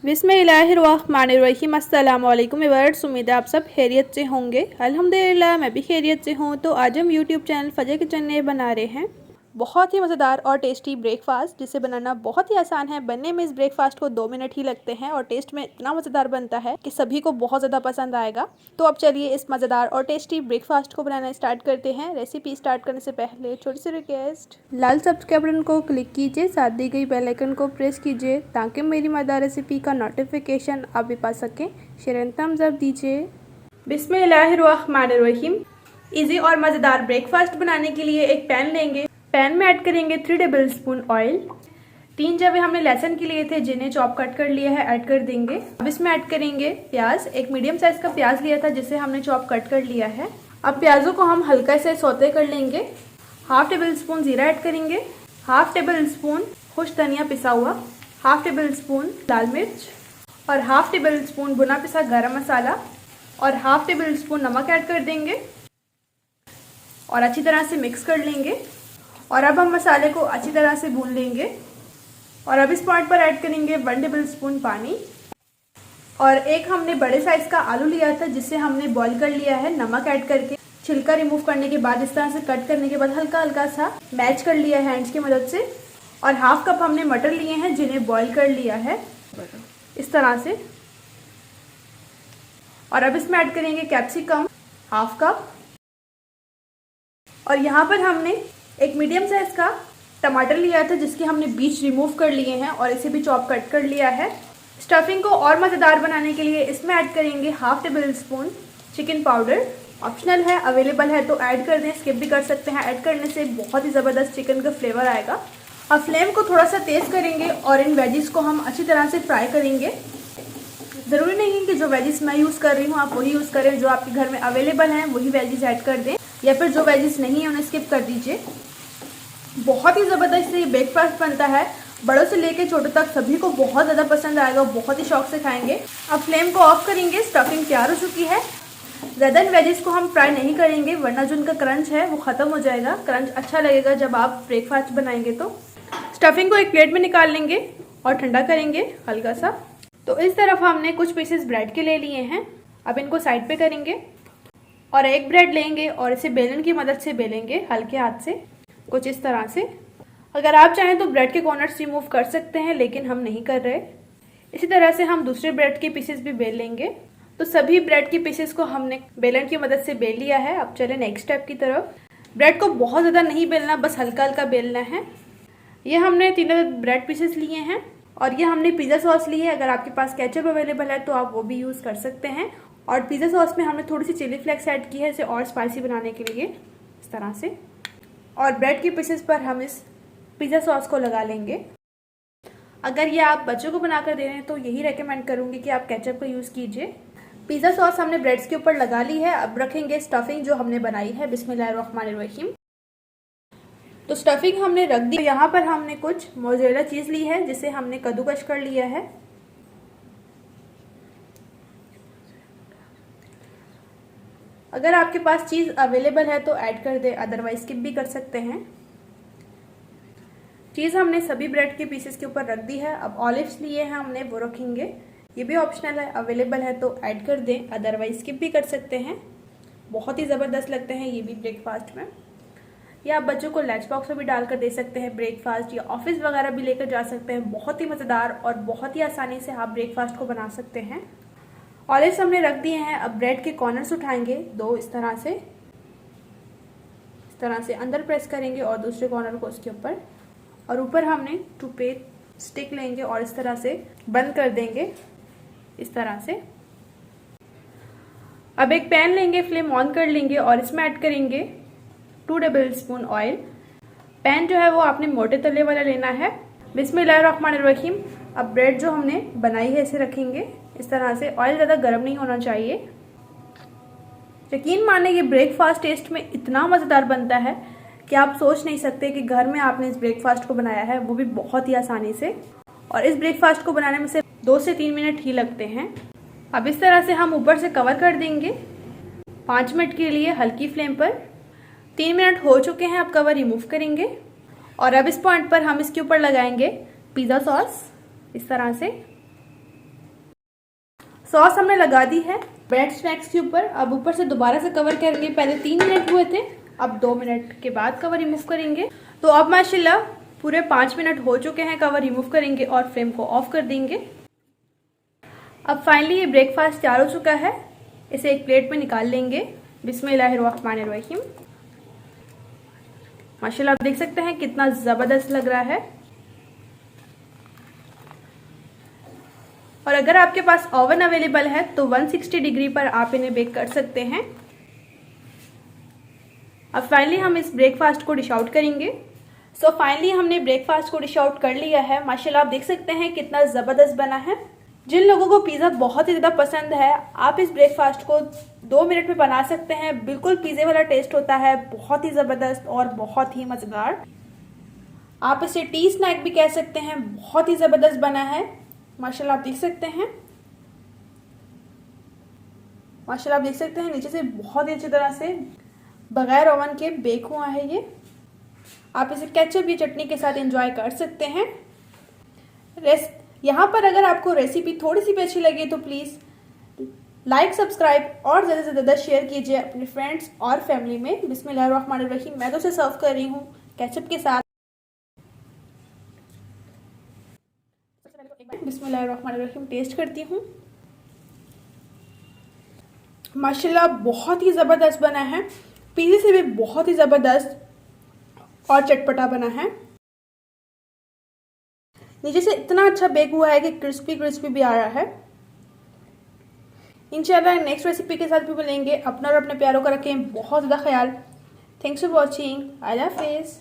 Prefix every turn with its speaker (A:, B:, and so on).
A: बिस्मिल्लाहिर्रहमानिर्रहीम। अस्सलाम वालेकुम व्यूअर्स, उम्मीद है आप सब खैरियत से होंगे। अल्हम्दुलिल्लाह मैं भी खैरियत से हूँ। तो आज हम यूट्यूब चैनल फजर किचन में बना रहे हैं बहुत ही मज़ेदार और टेस्टी ब्रेकफास्ट, जिसे बनाना बहुत ही आसान है। बनने में इस ब्रेकफास्ट को 2 मिनट ही लगते हैं और टेस्ट में इतना मज़ेदार बनता है कि सभी को बहुत ज़्यादा पसंद आएगा। तो अब चलिए इस मज़ेदार और टेस्टी ब्रेकफास्ट को बनाना स्टार्ट करते हैं। रेसिपी स्टार्ट करने से पहले छोटी सी रिक्वेस्ट, लाल सब्सक्राइब बटन को क्लिक कीजिए, साथ दी गई बेल आइकन को प्रेस कीजिए ताकि मेरी मज़ेदार रेसिपी का नोटिफिकेशन आप भी पा सकें। शेयर एंड थम्स अप दीजिए। बिस्मिल्लाहिर्रहमानिर्रहीम। इजी और मज़ेदार ब्रेकफास्ट बनाने के लिए एक पैन लेंगे। पैन में ऐड करेंगे 3 टेबल स्पून ऑयल। 3 जवे हमने लहसुन के लिए थे जिन्हें चॉप कट कर लिया है, ऐड कर देंगे। अब इसमें ऐड करेंगे प्याज। एक मीडियम साइज का प्याज लिया था जिसे हमने चॉप कट कर लिया है। अब प्याजों को हम हल्का से सौते कर लेंगे। हाफ टेबल स्पून जीरा ऐड करेंगे, हाफ टेबल स्पून खुश्क धनिया पिसा हुआ, हाफ टेबल स्पून लाल मिर्च और हाफ टेबल स्पून भुना पिसा गरम मसाला और हाफ टेबल स्पून नमक ऐड कर देंगे और अच्छी तरह से मिक्स कर लेंगे। और अब हम मसाले को अच्छी तरह से भून लेंगे। और अब इस पॉइंट पर ऐड करेंगे 1 टेबल स्पून पानी। और एक हमने बड़े साइज का आलू लिया था जिसे हमने बॉईल कर लिया है नमक ऐड करके। छिलका रिमूव करने के बाद इस तरह से कट करने के बाद हल्का हल्का सा मैच कर लिया है हैंड्स की मदद से। और हाफ कप हमने मटर लिए हैं जिन्हें बॉईल कर लिया है इस तरह से। और अब इसमें ऐड करेंगे कैप्सिकम हाफ कप। और यहाँ पर हमने एक मीडियम साइज का टमाटर लिया था जिसके हमने बीज रिमूव कर लिए हैं और इसे भी चॉप कट कर लिया है। स्टफिंग को और मज़ेदार बनाने के लिए इसमें ऐड करेंगे half table spoon chicken powder. Optional है, अवेलेबल है तो ऐड कर दें, स्किप भी कर सकते हैं। ऐड करने से बहुत ही ज़बरदस्त चिकन का फ्लेवर आएगा। अब फ्लेम को थोड़ा सा तेज़ करेंगे और इन वेजिस को हम अच्छी तरह से फ्राई करेंगे। ज़रूरी नहीं है कि जो वेजिस मैं यूज़ कर रही हूँ आप वही यूज़ करें, जो आपके घर में अवेलेबल हैं वही वेजिस ऐड कर दें, या फिर जो वेजिस नहीं है उन्हें स्किप कर दीजिए। बहुत ही ज़बरदस्त ये ब्रेकफास्ट बनता है, बड़ों से लेकर छोटों तक सभी को बहुत ज़्यादा पसंद आएगा, बहुत ही शौक से खाएंगे। अब फ्लेम को ऑफ करेंगे। स्टफिंग तैयार हो चुकी है। ज़्यादा इन वेजिस को हम फ्राई नहीं करेंगे वरना जो उनका क्रंच है वो ख़त्म हो जाएगा। क्रंच अच्छा लगेगा जब आप ब्रेकफास्ट बनाएंगे। तो स्टफिंग को एक प्लेट में निकाल लेंगे और ठंडा करेंगे हल्का सा। तो इस तरफ हमने कुछ पीसेस ब्रेड के ले लिए हैं। अब इनको साइड पे करेंगे और एक ब्रेड लेंगे और इसे बेलन की मदद से बेलेंगे हल्के हाथ से, कुछ इस तरह से। अगर आप चाहें तो ब्रेड के कॉर्नर्स रिमूव कर सकते हैं, लेकिन हम नहीं कर रहे। इसी तरह से हम दूसरे ब्रेड के पीसेस भी बेल लेंगे। तो सभी ब्रेड के पीसेस को हमने बेलन की मदद से बेल लिया है। अब चले नेक्स्ट स्टेप की तरफ। ब्रेड को बहुत ज़्यादा नहीं बेलना, बस हल्का हल्का बेलना है। ये हमने 3 ब्रेड पीसेस लिए हैं और ये हमने पिज़्ज़ा सॉस ली है। अगर आपके पास केचप अवेलेबल है तो आप वो भी यूज़ कर सकते हैं। और पिज़्ज़ा सॉस में हमने थोड़ी सी चिली फ्लेक्स ऐड की है इसे और स्पाइसी बनाने के लिए, इस तरह से। और ब्रेड के पीसेस पर हम इस पिज़्ज़ा सॉस को लगा लेंगे। अगर ये आप बच्चों को बनाकर दे रहे हैं तो यही रेकमेंड करूँगी कि आप केचप का यूज़ कीजिए। पिज़्ज़ा सॉस हमने ब्रेड्स के ऊपर लगा ली है। अब रखेंगे स्टफिंग जो हमने बनाई है। बिस्मिल्लाहिर्रहमानिर्रहीम। तो स्टफिंग हमने रख दी। यहाँ पर हमने कुछ मोज़रेला चीज़ ली है जिसे हमने कद्दूकश कर लिया है। अगर आपके पास चीज़ अवेलेबल है तो ऐड कर दे, अदरवाइज स्किप भी कर सकते हैं। चीज़ हमने सभी ब्रेड के पीसेस के ऊपर रख दी है। अब ऑलिव्स लिए हैं हमने, वो रखेंगे। ये भी ऑप्शनल है, अवेलेबल है तो ऐड कर दें, अदरवाइज स्किप भी कर सकते हैं। बहुत ही ज़बरदस्त लगते हैं ये भी ब्रेकफास्ट में। या आप बच्चों को लंच बॉक्स में भी डालकर दे सकते हैं ब्रेकफास्ट, या ऑफिस वगैरह भी लेकर जा सकते हैं। बहुत ही मज़ेदार और बहुत ही आसानी से आप ब्रेकफास्ट को बना सकते हैं। ऑलिव्स हमने रख दिए हैं। अब ब्रेड के कॉर्नर्स उठाएंगे 2 इस तरह से अंदर प्रेस करेंगे और दूसरे कॉर्नर को उसके ऊपर, और ऊपर हमने टूथपेस्ट स्टिक लेंगे और इस तरह से बंद कर देंगे, इस तरह से। अब एक पैन लेंगे, फ्लेम ऑन कर लेंगे और इसमें ऐड करेंगे 2 टेबल स्पून ऑयल। पैन जो है वो आपने मोटे तले वाला लेना है। बिस्मिल्लाहिर्रहमानिर्रहीम। अब ब्रेड जो हमने बनाई है इसे रखेंगे इस तरह से। ऑयल ज़्यादा गर्म नहीं होना चाहिए। यकीन माने ये ब्रेकफास्ट टेस्ट में इतना मज़ेदार बनता है कि आप सोच नहीं सकते कि घर में आपने इस ब्रेकफास्ट को बनाया है, वो भी बहुत ही आसानी से। और इस ब्रेकफास्ट को बनाने में सिर्फ 2 से 3 मिनट ही लगते हैं। अब इस तरह से हम ऊपर से कवर कर देंगे 5 मिनट के लिए हल्की फ्लेम पर। 3 मिनट हो चुके हैं, अब कवर रिमूव करेंगे। और अब इस पॉइंट पर हम इसके ऊपर लगाएंगे पिज़्ज़ा सॉस इस तरह से। सॉस हमने लगा दी है ब्रेड स्नैक्स के ऊपर। अब ऊपर से दोबारा से कवर करेंगे। पहले 3 मिनट हुए थे, अब 2 मिनट के बाद कवर रिमूव करेंगे। तो अब माशाल्लाह पूरे 5 मिनट हो चुके हैं। कवर रिमूव करेंगे और फ्लेम को ऑफ कर देंगे। अब फाइनली ये ब्रेकफास्ट तैयार हो चुका है। इसे एक प्लेट में निकाल लेंगे। बिस्मिल्लाहिर्रहमानिर्रहीम। माशाल्लाह आप देख सकते हैं कितना ज़बरदस्त लग रहा है। और अगर आपके पास ओवन अवेलेबल है तो 160 डिग्री पर आप इन्हें बेक कर सकते हैं। अब फाइनली हम इस ब्रेकफास्ट को डिश आउट करेंगे। सो फाइनली हमने ब्रेकफास्ट को डिश आउट कर लिया है। माशाल्लाह आप देख सकते हैं कितना ज़बरदस्त बना है। जिन लोगों को पिज़्ज़ा बहुत ही ज़्यादा पसंद है, आप इस ब्रेकफास्ट को 2 मिनट में बना सकते हैं। बिल्कुल पिज़्ज़े वाला टेस्ट होता है, बहुत ही ज़बरदस्त और बहुत ही मज़ेदार। आप इसे टी स्नैक भी कह सकते हैं। बहुत ही ज़बरदस्त बना है। माशाल्लाह आप देख सकते हैं, माशाल्लाह आप देख सकते हैं नीचे से बहुत ही अच्छी तरह से बगैर ओवन के बेक हुआ है ये। आप इसे केचप या चटनी के साथ एंजॉय कर सकते हैं। यहाँ पर अगर आपको रेसिपी थोड़ी सी भी अच्छी लगे तो प्लीज़ लाइक, सब्सक्राइब और ज़्यादा से ज़्यादा शेयर कीजिए अपने फ्रेंड्स और फैमिली में। बिस्मिल्लाहिर्रहमानिर्रहीम। मैं तो इसे सर्व कर रही हूँ केचप के साथ। बिस्मिल्लाहिर्रहमानिर्रहीम टेस्ट करती हूँ। माशाल्लाह बहुत ही ज़बरदस्त बना है। पिज़्ज़े से भी बहुत ही ज़बरदस्त और चटपटा बना है। नीचे से इतना अच्छा बेक हुआ है कि क्रिस्पी क्रिस्पी भी आ रहा है। इंशाल्लाह नेक्स्ट रेसिपी के साथ भी मिलेंगे। अपना और अपने प्यारों का रखें बहुत ज़्यादा ख्याल। Thanks for watching. अल्लाह हाफिज़।